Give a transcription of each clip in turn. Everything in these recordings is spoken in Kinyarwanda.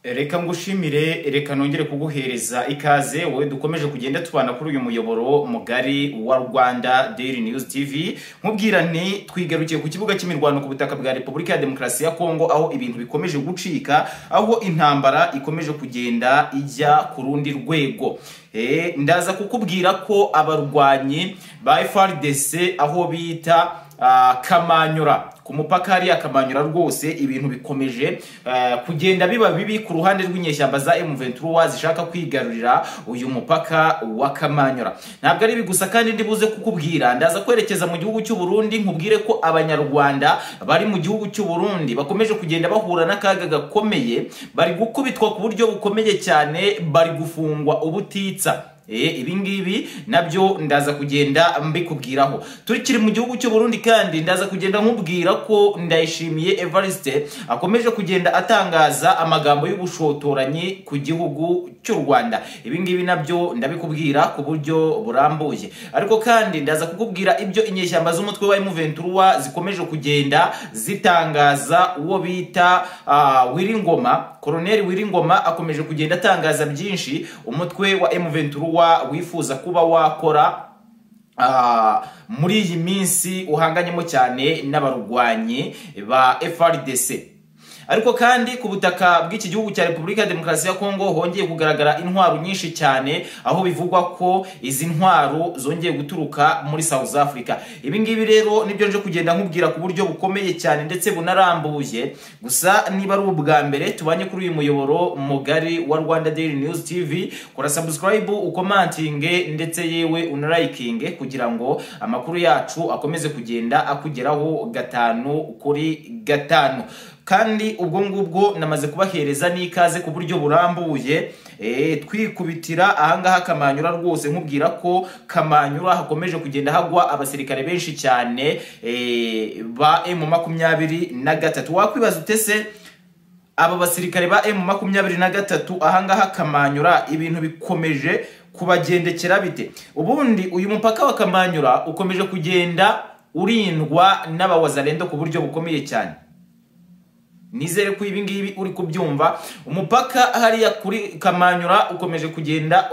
Reka ngushimire, reka nongere kuguhereza ikaze wowe dukomeje kugenda tubana kuri uyu muyoboro mugari wa Rwanda Daily News TV. Nkubwira nti twigarukiye ku kibuga cy'imirwano ku butaka bwa Repubulika ya Demokarasi ya Kongo, aho ibintu bikomeje gucika, aho intambara ikomeje kugenda ijya ku rundi rwego. Ndaza kukubwira ko abarwanyi ba FARDC aho bita Kamanyura ku mupaka hari Kamanyura rwose ibintu bikomeje kugenda biba bibi ku ruhande rw'inyeshyamba za M23 zishaka kwigarurira uyu mupaka wa Kamanyura. Ntabwo ari bigusa kandi ndibuze kukubwira, ndaza kwerekeza mu gihugu cy'u Burundi nkubwire ko abanyarwanda bari mu gihugu cy'u Burundi bakomeje kugenda bahura n'akaga gakomeye, bari gukubitwa ku buryo bukomeye cyane, bari gufungwa ubutitsa. Ibingibi nabyo ndaza kugenda mbikubwiraho. Turikiri mu gihugu cy'u Burundi kandi ndaza kugenda nkubwira ko Ndayishimiye Evariste akomeje kugenda atangaza amagambo y'ubushotoranyi ku gihugu cy'u Rwanda. Ibingibi nabyo ndabikubwira ku buryo burambuye. Ariko kandi ndaza kukubwira ibyo inyeshyamba z'umutwe wa M23 zikomeje kugenda zitangaza. Uwo bita Wiringoma, Colonel Wiringoma akomeje kugenda atangaza byinshi umutwe wa M23 wifuza kuba wakora muri iyi minsi uhanganyemo cyane n'abarwanyi ba FARDC. Ariko kandi ku butaka bw'iki gihugu cya Repubulika ya Demokarasi ya Kongo hongeye kugaragara intwaro nyinshi cyane, aho bivugwa ko izi ntwaro zongeye guturuka muri South Africa. Ibingibi rero nibyo nje kugenda nkubwira ku buryo bukomeye cyane ndetse bunarambuye. Gusa niba ari ubwa mbere tubanye kuri uyu muyoboro mugari wa Rwanda Daily News TV, kora subscribe, ukomantinge ndetse yewe unalikinge kugira ngo amakuru yacu akomeze kugenda akugeraho 5/5. Kandi ubwo ngubwo namaze kubahereza n'ikaze ku buryo burambuye. Twikubitira ahangaha Kamanyura rwose nkubwira ko Kamanyura hakomeje kugenda hagwa abasirikare benshi cyane ba M23. Wakwibaza utese aba basirikare ba M23 ahangaha Kamanyura ibintu bikomeje kubagendekera bite? Ubundi uyu mupaka wa Kamanyura ukomeje kugenda urindwa n'abawazalendo ku buryo bukomeye cyane. Nizere ko ibingibi uri kubyumva. Umupaka hariya kuri Kamanyura ukomeje kugenda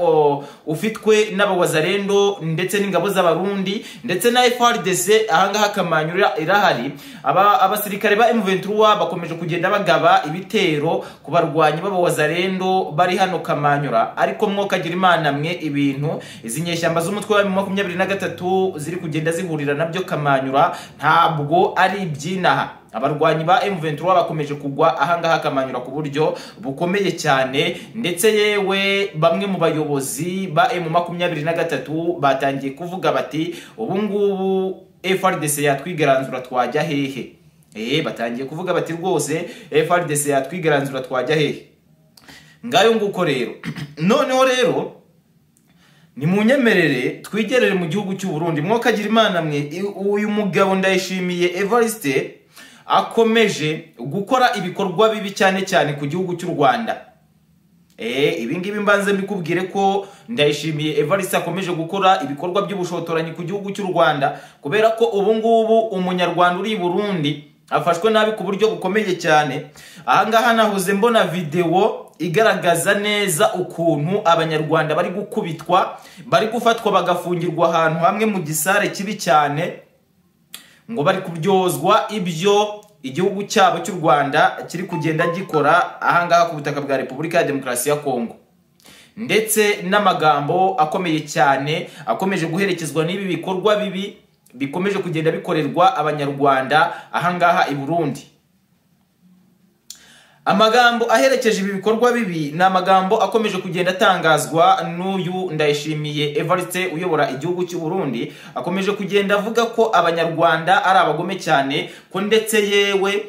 ufitwe n'abawazalendo ndetse n'ingabo z'abarundi ndetse na FARDC. Ahangaha Kamanyura irahari. Abasirikare ba M23 bakomeje kugenda bagaba ibitero ku barwanyi b'abawazalendo bari hano Kamanyura. Ariko mwokagira Imana mwe, ibintu izi nyeshyamba z'umutwe wa M23 ziri kugenda zihurira nabyo Kamanyura ntabwo ari ibyinaha. Abarwanyi ba M23 bakomeje kugwa ahangaha Kamanyura ku buryo bukomeye cyane, ndetse yewe bamwe mu bayobozi ba M23 batangiye kuvuga bati ubu ngubu FARDC yatwigaranzura twajya hehe. Batangiye kuvuga bati rwose FARDC yatwigaranzura twajya hehe. Ngayo nguko rero. Noneho rero ni munyemerere twigerere mu gihugu cy'u Burundi. Mwokagira Imana mwe, uyu mugabo Ndayishimiye Evariste akomeje gukora ibikorwa bibi cyane cyane ku gihugu cy'u Rwanda. Ibingibi mbanze mbikubwire ko Ndayishimiye Evariste akomeje gukora ibikorwa by'ubushotoranyi ku gihugu cy'u Rwanda, kubera ko ubu ngubu umunyarwanda uri i Burundi afashwe nabi ku buryo bukomeye cyane. Ahangaha nahoze mbona video igaragaza neza ukuntu abanyarwanda bari gukubitwa, bari gufatwa bagafungirwa ahantu hamwe mu gisare kibi cyane, ngo bari kubyozwa ibyo igihugu cyabo cy'u Rwanda kiri kugenda gikora ahangaha ku butaka bwa Repubulika ya Demokarasi ya Kongo. Ndetse n'amagambo akomeye cyane akomeje guherekezwa n'ibi bikorwa bibi bikomeje kugenda bikorerwa abanyarwanda ahangaha i Burundi. Amagambo aherekeje ibi bikorwa bibi ni amagambo akomeje kugenda atangazwa n'uyu Ndayishimiye Evariste uyobora igihugu cy'u Burundi. Akomeje kugenda avuga ko abanyarwanda ari abagome cyane, ko ndetse yewe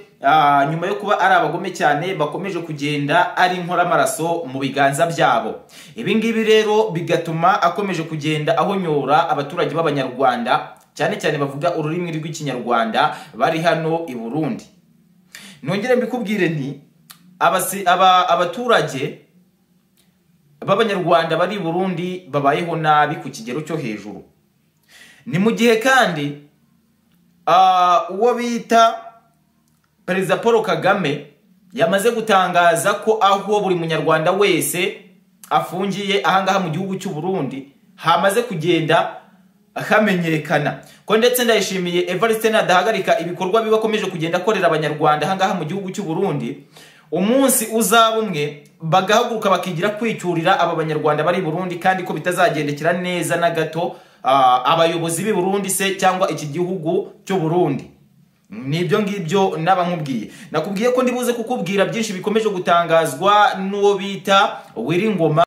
nyuma yo kuba ari abagome cyane bakomeje kugenda ari inkoramaraso mu biganza byabo. Ibingibi rero bigatuma akomeje kugenda ahonyora abaturage b'abanyarwanda cyane cyane bavuga ururimi rw'ikinyarwanda bari hano i Burundi. Nongere mbikubwire nti abaturage b'abanyarwanda bari i Burundi babayeho nabi ku kigero cyo hejuru. Ni mu gihe kandi uwo bita Perezida Paul Kagame yamaze gutangaza ko aho buri munyarwanda wese afungiye ahangaha mu gihugu cy'u Burundi hamaze kugenda hamenyekana ko ndetse ndayishimiye Evariste nadahagarika ibikorwa bibakomeje kugenda akorera abanyarwanda ahangaha mu gihugu cy'u Burundi, umunsi uzaba umwe bagahaguruka bakigira kwicyurira aba banyarwanda bari Burundi, kandi ko bitazagendekera neza na gato abayobozi b'i Burundi se cyangwa iki gihugu cy'u Burundi. Nibyo ngibyo naba nkubwiye. Nakubwiye ko ndibuze kukubwira byinshi bikomeje gutangazwa n'uwo bita Willy Ngoma.